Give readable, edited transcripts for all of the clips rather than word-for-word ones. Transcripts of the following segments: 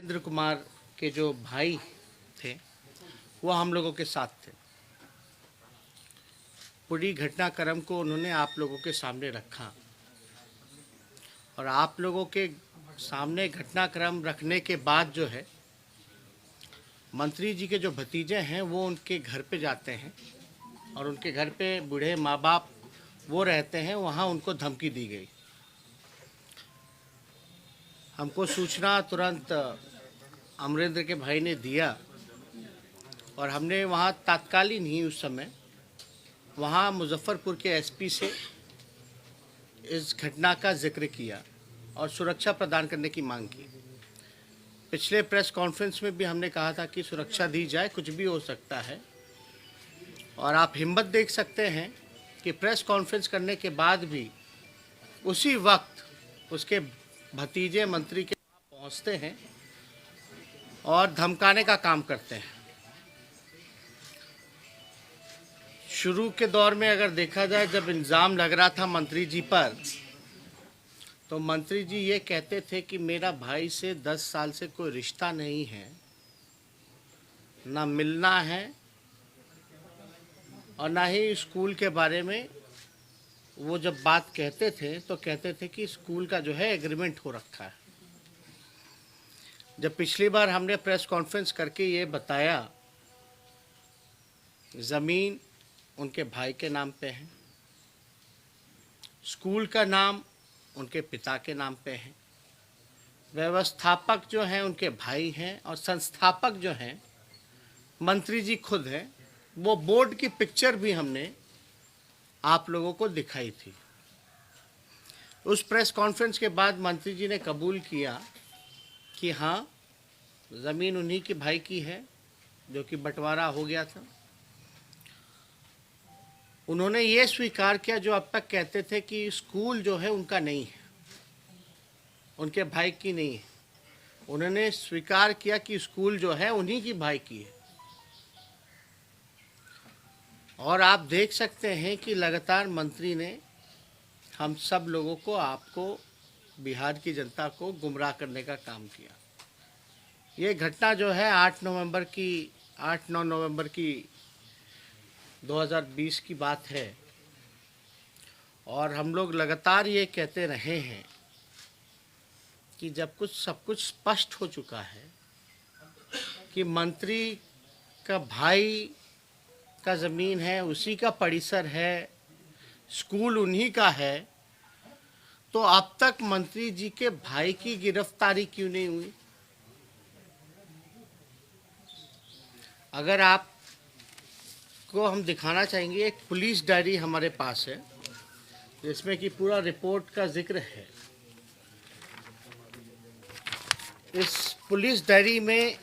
वीरेंद्र कुमार के जो भाई थे वो हम लोगों के साथ थे। पूरी घटनाक्रम को उन्होंने आप लोगों के सामने रखा और आप लोगों के सामने घटनाक्रम रखने के बाद जो है मंत्री जी के जो भतीजे हैं वो उनके घर पे जाते हैं और उनके घर पे बूढ़े माँ बाप वो रहते हैं, वहाँ उनको धमकी दी गई। हमको सूचना तुरंत अमरेंद्र के भाई ने दिया और हमने वहाँ तात्कालीन ही उस समय वहाँ मुजफ्फरपुर के एसपी से इस घटना का जिक्र किया और सुरक्षा प्रदान करने की मांग की। पिछले प्रेस कॉन्फ्रेंस में भी हमने कहा था कि सुरक्षा दी जाए, कुछ भी हो सकता है। और आप हिम्मत देख सकते हैं कि प्रेस कॉन्फ्रेंस करने के बाद भी उसी वक्त उसके भतीजे मंत्री के वहाँ पहुँचते हैं और धमकाने का काम करते हैं। शुरू के दौर में अगर देखा जाए, जब इल्ज़ाम लग रहा था मंत्री जी पर, तो मंत्री जी ये कहते थे कि मेरा भाई से 10 साल से कोई रिश्ता नहीं है, ना मिलना है और ना ही स्कूल के बारे में। वो जब बात कहते थे तो कहते थे कि स्कूल का जो है एग्रीमेंट हो रखा है। जब पिछली बार हमने प्रेस कॉन्फ्रेंस करके ये बताया, ज़मीन उनके भाई के नाम पे है, स्कूल का नाम उनके पिता के नाम पे है, व्यवस्थापक जो हैं उनके भाई हैं और संस्थापक जो हैं मंत्री जी खुद हैं। वो बोर्ड की पिक्चर भी हमने आप लोगों को दिखाई थी। उस प्रेस कॉन्फ्रेंस के बाद मंत्री जी ने कबूल किया कि हाँ, ज़मीन उन्हीं के भाई की है जो कि बंटवारा हो गया था। उन्होंने ये स्वीकार किया, जो अब तक कहते थे कि स्कूल जो है उनका नहीं है, उनके भाई की नहीं है। उन्होंने स्वीकार किया कि स्कूल जो है उन्हीं की भाई की है। और आप देख सकते हैं कि लगातार मंत्री ने हम सब लोगों को, आपको, बिहार की जनता को गुमराह करने का काम किया। ये घटना जो है 8-9 नवंबर की 2020 की बात है और हम लोग लगातार ये कहते रहे हैं कि जब सब कुछ स्पष्ट हो चुका है कि मंत्री का भाई का ज़मीन है, उसी का परिसर है, स्कूल उन्हीं का है, तो अब तक मंत्री जी के भाई की गिरफ्तारी क्यों नहीं हुई? अगर आप को हम दिखाना चाहेंगे, एक पुलिस डायरी हमारे पास है जिसमें कि पूरा रिपोर्ट का जिक्र है। इस पुलिस डायरी में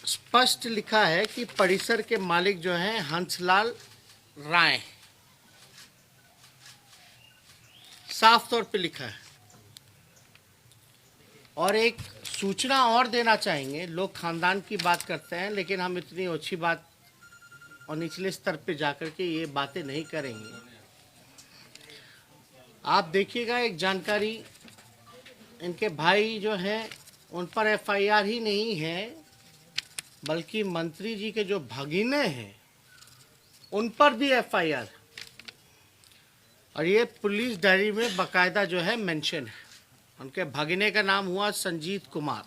स्पष्ट लिखा है कि परिसर के मालिक जो हैं हंसलाल राय, साफ तौर पे लिखा है। और एक सूचना और देना चाहेंगे, लोग खानदान की बात करते हैं लेकिन हम इतनी ओछी बात और निचले स्तर पे जाकर के ये बातें नहीं करेंगे। आप देखिएगा, एक जानकारी, इनके भाई जो हैं उन पर एफआईआर ही नहीं है, बल्कि मंत्री जी के जो भगिने हैं उन पर भी एफआईआर है। और ये पुलिस डायरी में बाकायदा जो है मेंशन है। उनके भगिने का नाम हुआ संजीत कुमार।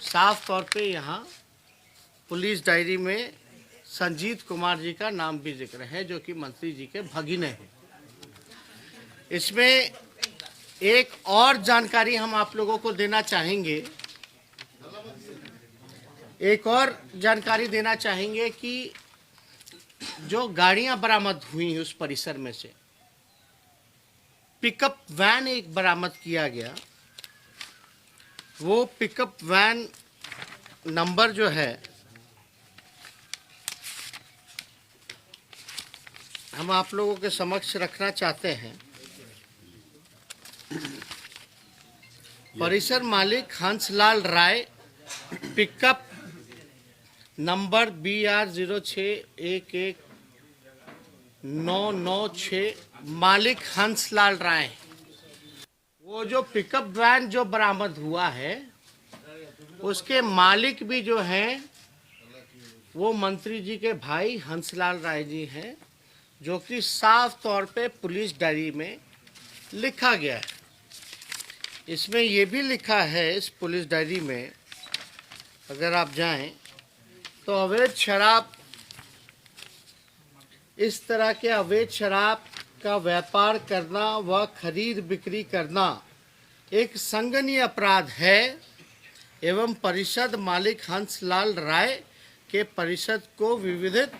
साफ तौर पे यहाँ पुलिस डायरी में संजीत कुमार जी का नाम भी जिक्र है, जो कि मंत्री जी के भगिने हैं। इसमें एक और जानकारी हम आप लोगों को देना चाहेंगे, कि जो गाड़ियां बरामद हुई उस परिसर में से पिकअप वैन एक बरामद किया गया। वो पिकअप वैन नंबर जो है हम आप लोगों के समक्ष रखना चाहते हैं। परिसर मालिक हंसलाल राय, पिकअप नंबर BR06119996, मालिक हंसलाल राय। वो जो पिकअप वैन जो बरामद हुआ है उसके मालिक भी जो हैं वो मंत्री जी के भाई हंसलाल राय जी हैं, जो कि साफ तौर पे पुलिस डायरी में लिखा गया है। इसमें ये भी लिखा है, इस पुलिस डायरी में अगर आप जाएं तो अवैध शराब, इस तरह के अवैध शराब का व्यापार करना व खरीद बिक्री करना एक संज्ञेय अपराध है एवं परिषद मालिक हंसलाल राय के परिषद को विविधित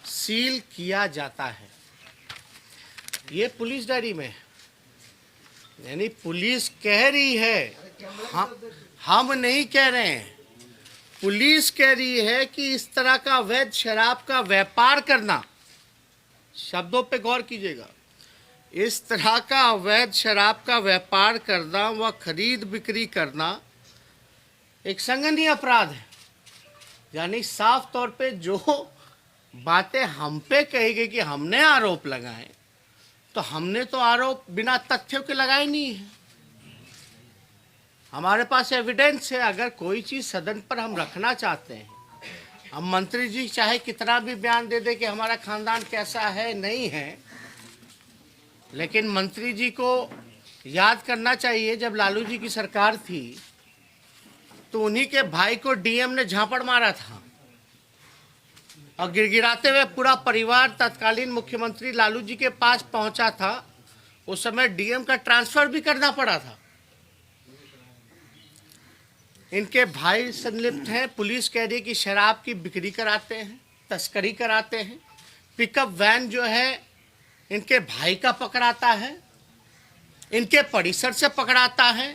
सील किया जाता है। ये पुलिस डायरी में, यानी पुलिस कह रही है, हम नहीं कह रहे हैं, पुलिस कह रही है कि इस तरह का अवैध शराब का व्यापार करना, शब्दों पे गौर कीजिएगा, इस तरह का अवैध शराब का व्यापार करना व खरीद बिक्री करना एक संज्ञेय अपराध है। यानी साफ तौर पे जो बातें हम पे कही गई कि हमने आरोप लगाए, तो हमने तो आरोप बिना तथ्यों के लगाए नहीं है। हमारे पास एविडेंस है। अगर कोई चीज़ सदन पर हम रखना चाहते हैं, हम मंत्री जी चाहे कितना भी बयान दे दे कि हमारा खानदान कैसा है, नहीं है, लेकिन मंत्री जी को याद करना चाहिए जब लालू जी की सरकार थी तो उन्हीं के भाई को डीएम ने झापड़ मारा था और गिड़गिड़ाते हुए पूरा परिवार तत्कालीन मुख्यमंत्री लालू जी के पास पहुंचा था। उस समय डीएम का ट्रांसफर भी करना पड़ा था। इनके भाई संलिप्त हैं। पुलिस कह रही है कि शराब की बिक्री कराते हैं, तस्करी कराते हैं। पिकअप वैन जो है इनके भाई का पकड़ाता है, इनके परिसर से पकड़ाता है।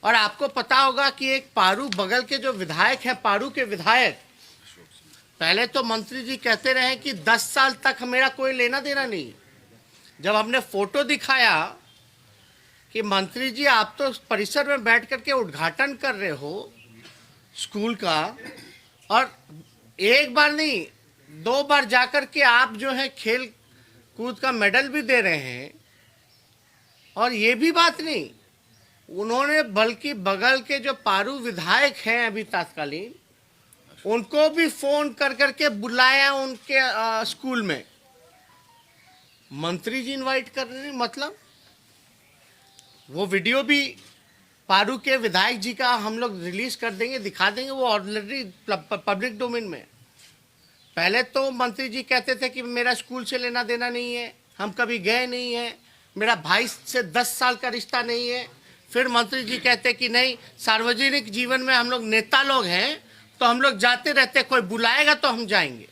और आपको पता होगा कि एक पारू बगल के जो विधायक हैं, पारू के विधायक, पहले तो मंत्री जी कहते रहे कि 10 साल तक मेरा कोई लेना देना नहीं। जब हमने फोटो दिखाया कि मंत्री जी आप तो परिसर में बैठ करके उद्घाटन कर रहे हो स्कूल का, और एक बार नहीं 2 बार जाकर के आप जो है खेल कूद का मेडल भी दे रहे हैं, और ये भी बात नहीं, उन्होंने बल्कि बगल के जो पारू विधायक हैं अभी तत्कालीन, उनको भी फोन कर करके बुलाया उनके स्कूल में। मंत्री जी इनवाइट कर रहे हैं, मतलब वो वीडियो भी पारू के विधायक जी का हम लोग रिलीज कर देंगे, दिखा देंगे, वो ऑलरेडी पब्लिक डोमेन में। पहले तो मंत्री जी कहते थे कि मेरा स्कूल से लेना देना नहीं है, हम कभी गए नहीं हैं, मेरा भाई से 10 साल का रिश्ता नहीं है। फिर मंत्री जी कहते कि नहीं, सार्वजनिक जीवन में हम लोग नेता लोग हैं तो हम लोग जाते रहते, कोई बुलाएगा तो हम जाएंगे।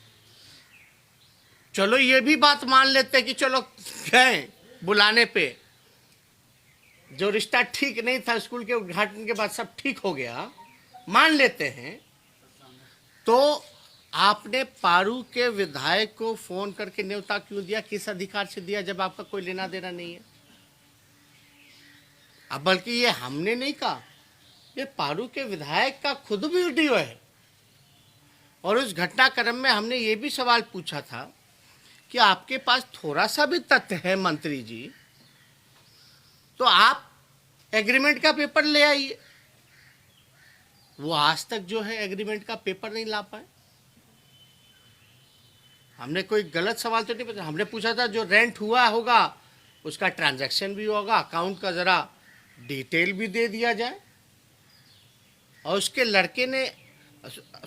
चलो ये भी बात मान लेते कि चलो गए बुलाने पे, जो रिश्ता ठीक नहीं था स्कूल के उद्घाटन के बाद सब ठीक हो गया, मान लेते हैं। तो आपने पारू के विधायक को फोन करके न्योता क्यों दिया? किस अधिकार से दिया जब आपका कोई लेना देना नहीं है? अब बल्कि ये हमने नहीं कहा, ये पारू के विधायक का खुद भी वीडियो है। और उस घटनाक्रम में हमने ये भी सवाल पूछा था कि आपके पास थोड़ा सा भी तथ्य है मंत्री जी, तो आप एग्रीमेंट का पेपर ले आइए। वो आज तक जो है एग्रीमेंट का पेपर नहीं ला पाए। हमने कोई गलत सवाल तो नहीं पूछा, हमने पूछा था जो रेंट हुआ होगा उसका ट्रांजैक्शन भी होगा, अकाउंट का जरा डिटेल भी दे दिया जाए। और उसके लड़के ने,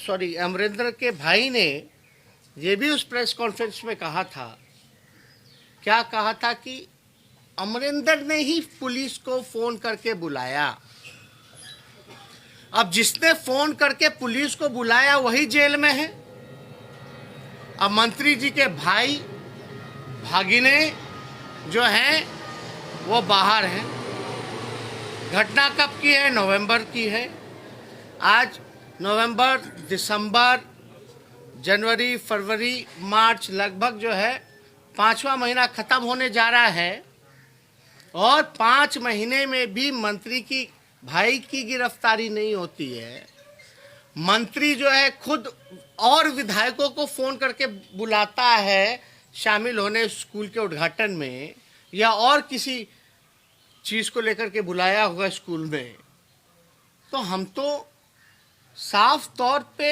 सॉरी अमरिंदर के भाई ने ये भी उस प्रेस कॉन्फ्रेंस में कहा था, क्या कहा था कि अमरिंदर ने ही पुलिस को फोन करके बुलाया। अब जिसने फोन करके पुलिस को बुलाया वही जेल में है। अब मंत्री जी के भाई भागिने जो हैं वो बाहर हैं। घटना कब की है? नवंबर की है। आज नवंबर, दिसंबर, जनवरी, फरवरी, मार्च, लगभग जो है 5वां महीना ख़त्म होने जा रहा है, और 5 महीने में भी मंत्री की भाई की गिरफ्तारी नहीं होती है। मंत्री जो है खुद और विधायकों को फ़ोन करके बुलाता है शामिल होने स्कूल के उद्घाटन में, या और किसी चीज़ को लेकर के बुलाया होगा स्कूल में। तो हम तो साफ तौर पे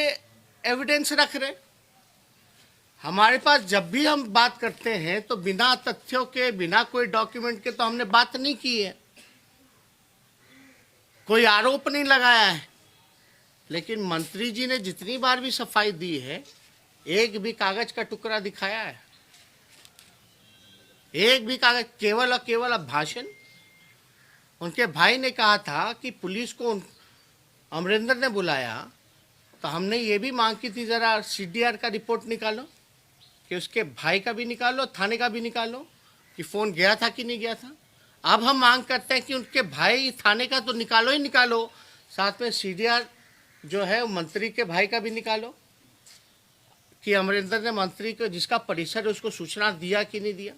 एविडेंस रख रहे। हमारे पास जब भी हम बात करते हैं तो बिना तथ्यों के, बिना कोई डॉक्यूमेंट के तो हमने बात नहीं की है, कोई आरोप नहीं लगाया है। लेकिन मंत्री जी ने जितनी बार भी सफाई दी है, एक भी कागज का टुकड़ा दिखाया है? एक भी कागज? केवल और केवल अब भाषण। उनके भाई ने कहा था कि पुलिस को अमरिंदर ने बुलाया तो हमने ये भी मांग की थी, जरा सीडीआर का रिपोर्ट निकालो, कि उसके भाई का भी निकालो, थाने का भी निकालो कि फोन गया था कि नहीं गया था। अब हम मांग करते हैं कि उनके भाई थाने का तो निकालो ही निकालो, साथ में सीडीआर जो है मंत्री के भाई का भी निकालो कि अमरिंदर ने मंत्री को, जिसका परिसर है, उसको सूचना दिया कि नहीं दिया।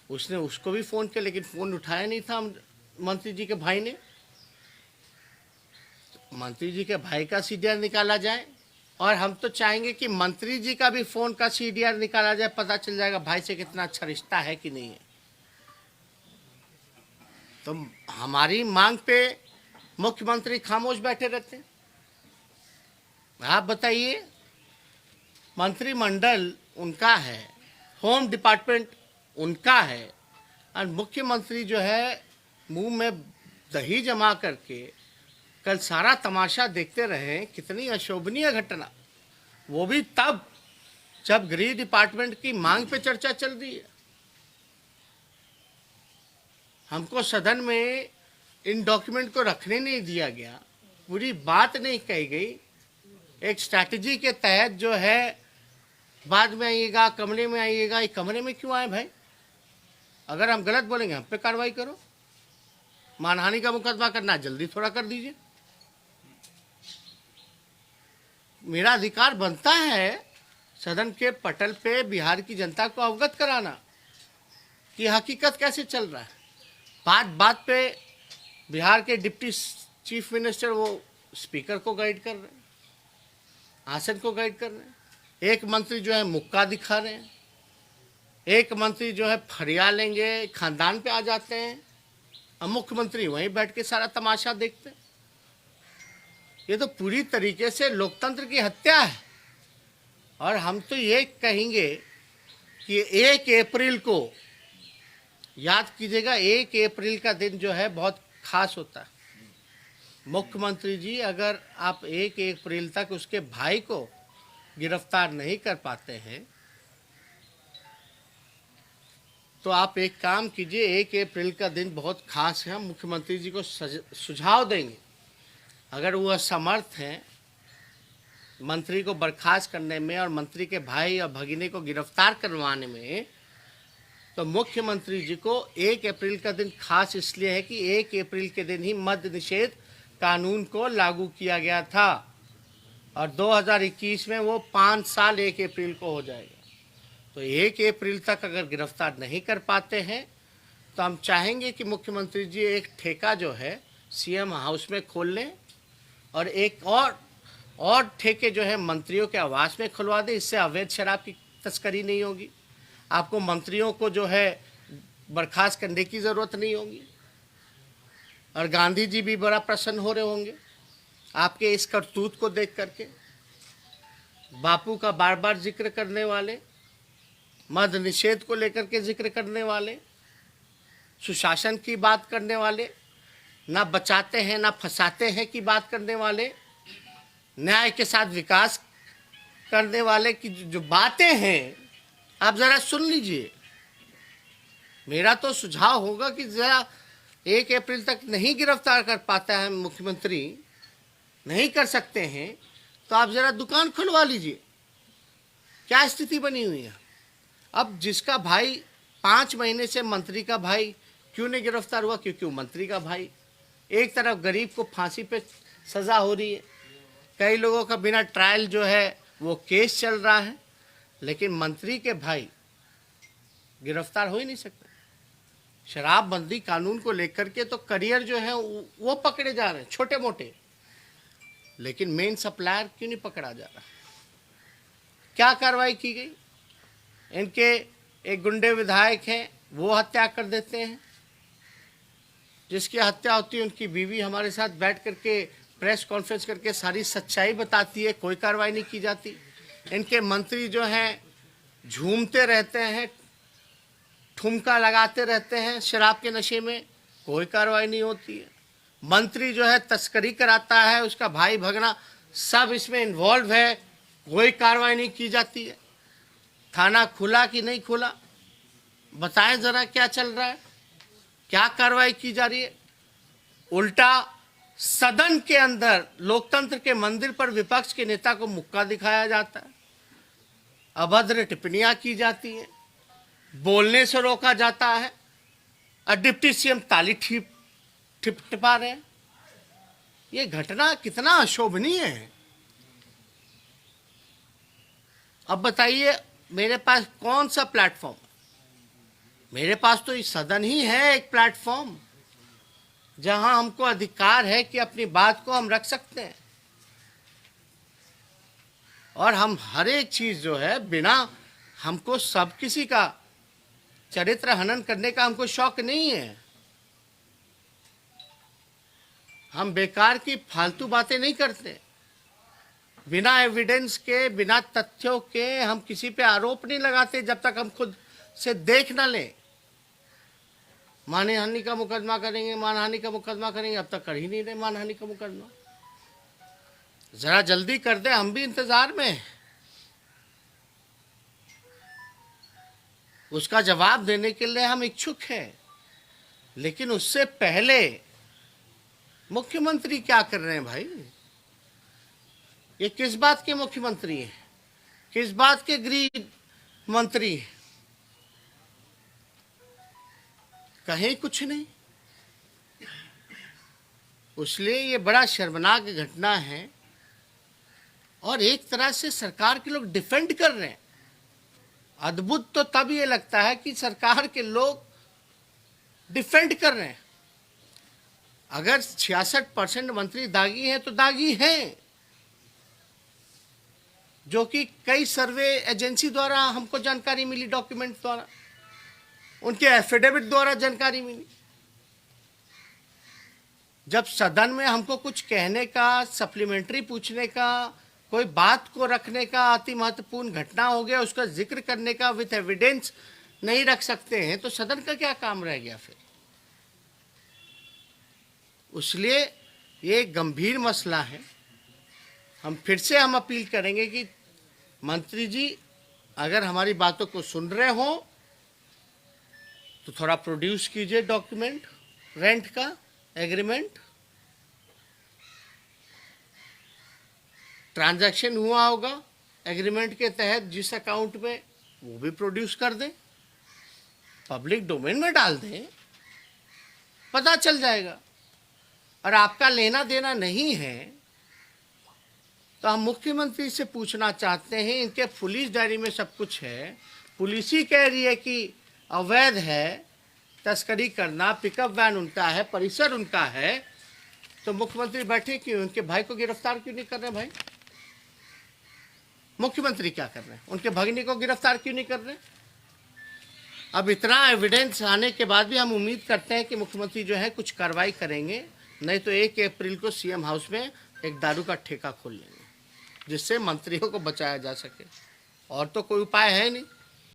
उसने उसको भी फ़ोन किया लेकिन फ़ोन उठाया नहीं था मंत्री जी के भाई ने। मंत्री जी के भाई का सीडीआर निकाला जाए, और हम तो चाहेंगे कि मंत्री जी का भी फ़ोन का सीडीआर निकाला जाए, पता चल जाएगा भाई से कितना अच्छा रिश्ता है कि नहीं है। तो हमारी मांग पे मुख्यमंत्री खामोश बैठे रहते हैं। आप बताइए, मंत्रिमंडल उनका है, होम डिपार्टमेंट उनका है, और मुख्यमंत्री जो है मुंह में दही जमा करके कल सारा तमाशा देखते रहे। कितनी अशोभनीय घटना, वो भी तब जब गृह डिपार्टमेंट की मांग पे चर्चा चल रही है। हमको सदन में इन डॉक्यूमेंट को रखने नहीं दिया गया, पूरी बात नहीं कही गई। एक स्ट्रैटेजी के तहत जो है बाद में आइएगा, कमरे में आइएगा। ये कमरे में क्यों आए भाई? अगर हम गलत बोलेंगे हम पे कार्रवाई करो, मानहानि का मुकदमा करना जल्दी थोड़ा कर दीजिए। मेरा अधिकार बनता है सदन के पटल पे बिहार की जनता को अवगत कराना कि हकीकत कैसे चल रहा है। बात बात पे बिहार के डिप्टी चीफ मिनिस्टर वो स्पीकर को गाइड कर रहे हैं, आसन को गाइड कर रहे हैं। एक मंत्री जो है मुक्का दिखा रहे हैं, एक मंत्री जो है फरिया लेंगे खानदान पे आ जाते हैं, और मुख्यमंत्री वहीं बैठ के सारा तमाशा देखते हैं। ये तो पूरी तरीके से लोकतंत्र की हत्या है। और हम तो ये कहेंगे कि 1 अप्रैल को याद कीजिएगा, 1 अप्रैल का दिन जो है बहुत खास होता है। मुख्यमंत्री जी, अगर आप 1 अप्रैल तक उसके भाई को गिरफ्तार नहीं कर पाते हैं तो आप एक काम कीजिए, 1 अप्रैल का दिन बहुत खास है। हम मुख्यमंत्री जी को सुझाव देंगे, अगर वो असमर्थ हैं मंत्री को बर्खास्त करने में और मंत्री के भाई और भगिनी को गिरफ्तार करवाने में, तो मुख्यमंत्री जी को 1 अप्रैल का दिन खास इसलिए है कि 1 अप्रैल के दिन ही मद्य निषेध कानून को लागू किया गया था, और 2021 में वो 5 साल 1 अप्रैल को हो जाएगा। तो 1 अप्रैल तक अगर गिरफ्तार नहीं कर पाते हैं तो हम चाहेंगे कि मुख्यमंत्री जी एक ठेका जो है सीएम हाउस में खोल लें, और एक और ठेके जो है मंत्रियों के आवास में खुलवा दें। इससे अवैध शराब की तस्करी नहीं होगी, आपको मंत्रियों को जो है बर्खास्त करने की ज़रूरत नहीं होगी, और गांधी जी भी बड़ा प्रसन्न हो रहे होंगे आपके इस करतूत को देख करके। बापू का बार बार जिक्र करने वाले, मद्य निषेध को लेकर के जिक्र करने वाले, सुशासन की बात करने वाले, ना बचाते हैं ना फंसाते हैं की बात करने वाले, न्याय के साथ विकास करने वाले की जो बातें हैं आप ज़रा सुन लीजिए। मेरा तो सुझाव होगा कि ज़रा 1 अप्रैल तक नहीं गिरफ्तार कर पाता है मुख्यमंत्री, नहीं कर सकते हैं, तो आप ज़रा दुकान खुलवा लीजिए। क्या स्थिति बनी हुई है। अब जिसका भाई 5 महीने से मंत्री का भाई क्यों नहीं गिरफ्तार हुआ? क्योंकि वो मंत्री का भाई। एक तरफ गरीब को फांसी पे सज़ा हो रही है, कई लोगों का बिना ट्रायल जो है वो केस चल रहा है, लेकिन मंत्री के भाई गिरफ्तार हो ही नहीं सकते। शराबबंदी कानून को लेकर के तो करियर जो है वो पकड़े जा रहे हैं छोटे मोटे, लेकिन मेन सप्लायर क्यों नहीं पकड़ा जा रहा? क्या कार्रवाई की गई? इनके एक गुंडे विधायक हैं, वो हत्या कर देते हैं, जिसकी हत्या होती है उनकी बीवी हमारे साथ बैठ करके प्रेस कॉन्फ्रेंस करके सारी सच्चाई बताती है, कोई कार्रवाई नहीं की जाती। इनके मंत्री जो हैं झूमते रहते हैं, ठुमका लगाते रहते हैं शराब के नशे में, कोई कार्रवाई नहीं होती है। मंत्री जो है तस्करी कराता है, उसका भाई भगना सब इसमें इन्वॉल्व है, कोई कार्रवाई नहीं की जाती है। थाना खुला कि नहीं खुला, बताएं जरा क्या चल रहा है, क्या कार्रवाई की जा रही है। उल्टा सदन के अंदर लोकतंत्र के मंदिर पर विपक्ष के नेता को मुक्का दिखाया जाता है, अभद्र टिप्पणियां की जाती हैं, बोलने से रोका जाता है और डिप्टी सीएम ताली टिपा रहे हैं। ये घटना कितना अशोभनीय है। अब बताइए मेरे पास कौन सा प्लेटफॉर्म, मेरे पास तो ये सदन ही है एक प्लेटफॉर्म जहां हमको अधिकार है कि अपनी बात को हम रख सकते हैं। और हम हर एक चीज जो है बिना, हमको सब किसी का चरित्र हनन करने का हमको शौक नहीं है। हम बेकार की फालतू बातें नहीं करते, बिना एविडेंस के, बिना तथ्यों के हम किसी पे आरोप नहीं लगाते जब तक हम खुद से देख ना लें। मानहानि का मुकदमा करेंगे, मानहानि का मुकदमा करेंगे, अब तक कर ही नहीं रहे मानहानि का मुकदमा। जरा जल्दी कर दे, हम भी इंतजार में हैं। उसका जवाब देने के लिए हम इच्छुक हैं, लेकिन उससे पहले मुख्यमंत्री क्या कर रहे हैं भाई? ये किस बात के मुख्यमंत्री हैं, किस बात के गृह मंत्री हैं? कहीं कुछ नहीं। इसलिए ये बड़ा शर्मनाक घटना है और एक तरह से सरकार के लोग डिफेंड कर रहे हैं। अद्भुत तो तब ये लगता है कि सरकार के लोग डिफेंड कर रहे हैं। अगर 66% मंत्री दागी हैं तो दागी हैं, जो कि कई सर्वे एजेंसी द्वारा हमको जानकारी मिली, डॉक्यूमेंट द्वारा, उनके एफिडेविट द्वारा जानकारी मिली। जब सदन में हमको कुछ कहने का, सप्लीमेंट्री पूछने का, कोई बात को रखने का, अति महत्वपूर्ण घटना हो गया उसका जिक्र करने का विथ एविडेंस नहीं रख सकते हैं, तो सदन का क्या काम रह गया फिर? इसलिए ये गंभीर मसला है। हम फिर से अपील करेंगे कि मंत्री जी अगर हमारी बातों को सुन रहे हो तो थोड़ा प्रोड्यूस कीजिए डॉक्यूमेंट, रेंट का एग्रीमेंट, ट्रांजैक्शन हुआ होगा एग्रीमेंट के तहत जिस अकाउंट में, वो भी प्रोड्यूस कर दें, पब्लिक डोमेन में डाल दें, पता चल जाएगा। और आपका लेना देना नहीं है तो हम मुख्यमंत्री से पूछना चाहते हैं, इनके पुलिस डायरी में सब कुछ है, पुलिस ही कह रही है कि अवैध है तस्करी करना, पिकअप वैन उनका है, परिसर उनका है, तो मुख्यमंत्री बैठे क्यों, उनके भाई को गिरफ्तार क्यों नहीं कर रहे? भाई मुख्यमंत्री क्या कर रहे हैं, उनके भगिनी को गिरफ्तार क्यों नहीं कर रहे? अब इतना एविडेंस आने के बाद भी हम उम्मीद करते हैं कि मुख्यमंत्री जो है कुछ कार्रवाई करेंगे, नहीं तो 1 अप्रैल को सीएम हाउस में एक दारू का ठेका खोल लेंगे जिससे मंत्रियों को बचाया जा सके। और तो कोई उपाय है नहीं।